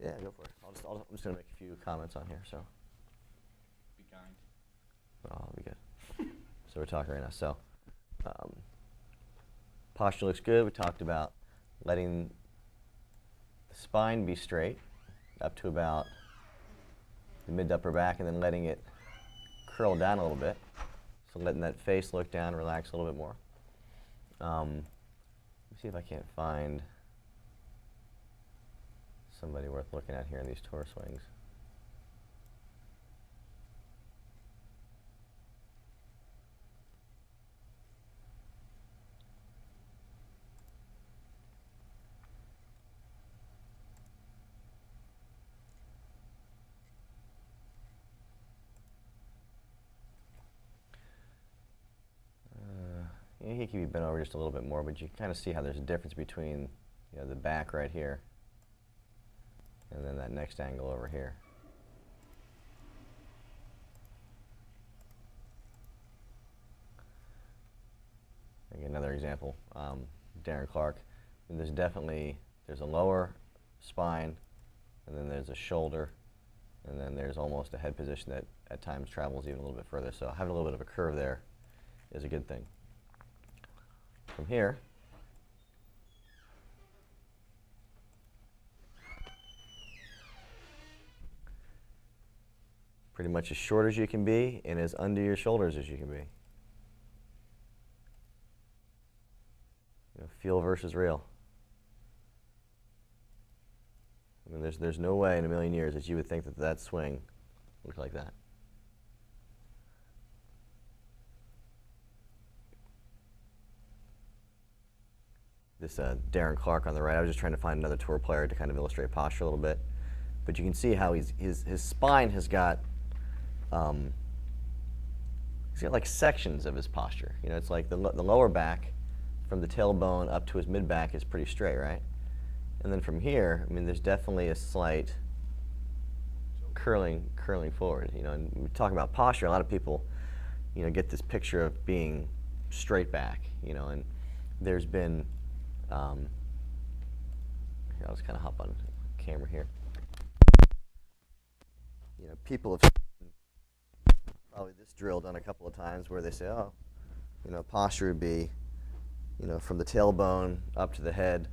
Yeah, go for it. I'm just going to make a few comments on here. So. Be kind. Oh, I'll be good. So we're talking right now. So posture looks good. We talked about letting the spine be straight up to about the mid to upper back, and then letting it curl down a little bit. So letting that face look down, relax a little bit more. Let me see if I can't find somebody worth looking at here in these tour swings. He can be bent over just a little bit more, but you can kind of see how there's a difference between the back right here and then that next angle over here. Again, another example, Darren Clark. And there's a lower spine, and then there's a shoulder, and then there's almost a head position that at times travels even a little bit further. So having a little bit of a curve there is a good thing. From here, pretty much as short as you can be and as under your shoulders as you can be. Feel versus real. I mean, there's no way in a million years that you would think that swing looked like that. This Darren Clark on the right, I was just trying to find another tour player to kind of illustrate posture a little bit. But you can see how his spine has got, he's got like sections of his posture. It's like the lower back from the tailbone up to his mid-back is pretty straight, right? And then from here, I mean, there's definitely a slight curling forward. And we talk about posture, a lot of people, get this picture of being straight back, and there's been, here, I'll just kind of hop on camera here. People have seen probably this drill done a couple of times where they say, oh, posture would be, from the tailbone up to the head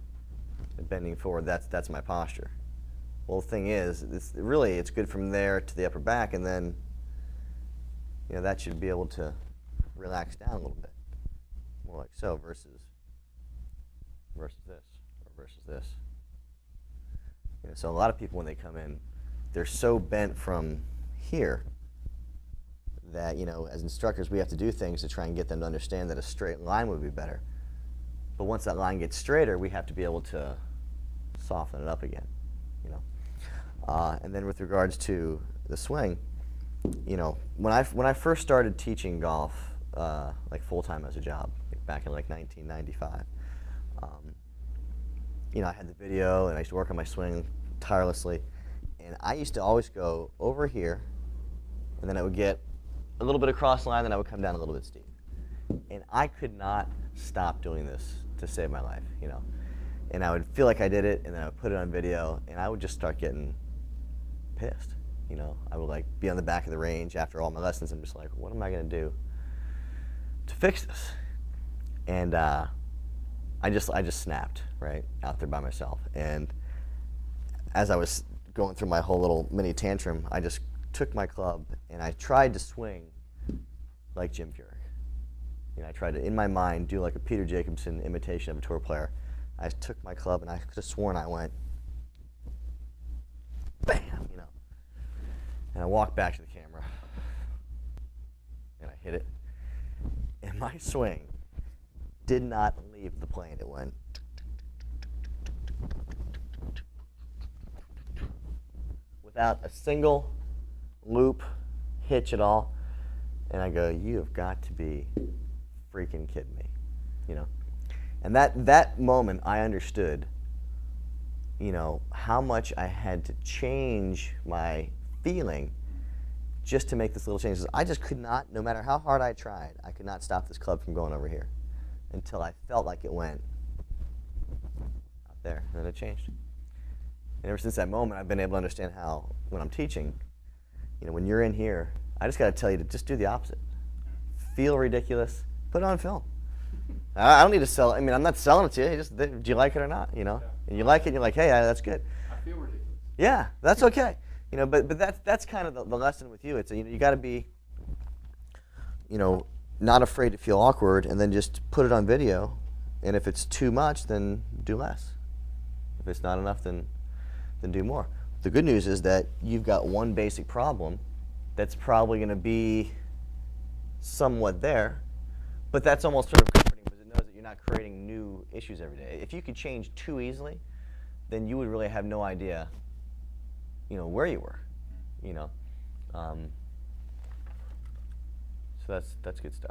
and bending forward. That's my posture. Well, the thing is, it's good from there to the upper back, and then, that should be able to relax down a little bit, more like so, versus this, or versus this. So a lot of people, when they come in, they're so bent from here that, as instructors, we have to do things to try and get them to understand that a straight line would be better. But once that line gets straighter, we have to be able to soften it up again, And then with regards to the swing, when I first started teaching golf, like full-time as a job, back in like 1995, I had the video, and I used to work on my swing tirelessly. And I used to always go over here, and then I would get a little bit across the line, then I would come down a little bit steep. And I could not stop doing this to save my life, And I would feel like I did it, and then I would put it on video, and I would just start getting pissed, I would like be on the back of the range after all my lessons. I'm just like, what am I going to do to fix this? And I just snapped right out there by myself. And as I was going through my whole little mini tantrum, I just took my club and I tried to swing like Jim Furyk. I tried to, in my mind, do like a Peter Jacobson imitation of a tour player. I took my club and I could have sworn I went, bam, And I walked back to the camera and I hit it. And my swing did not leave the plane. It went without a single loop, hitch at all. And I go, you have got to be freaking kidding me, And that moment, I understood, how much I had to change my feeling just to make this little change. I just could not, no matter how hard I tried, I could not stop this club from going over here until I felt like it went out there, and then it changed. And ever since that moment, I've been able to understand how, when I'm teaching, when you're in here, I just got to tell you to just do the opposite. Feel ridiculous, put it on film. I don't need to sell it. I mean, I'm not selling it to you. Just, do you like it or not? And you like it, and you're like, hey, that's good. I feel ridiculous. Yeah, that's okay. But that's kind of the lesson with you. It's you got to be, not afraid to feel awkward, and then just put it on video. And if it's too much, then do less. If it's not enough, then do more. The good news is that you've got one basic problem that's probably going to be somewhat there, but that's almost sort of comforting because it knows that you're not creating new issues every day. If you could change too easily, then you would really have no idea, where you were, So that's good stuff.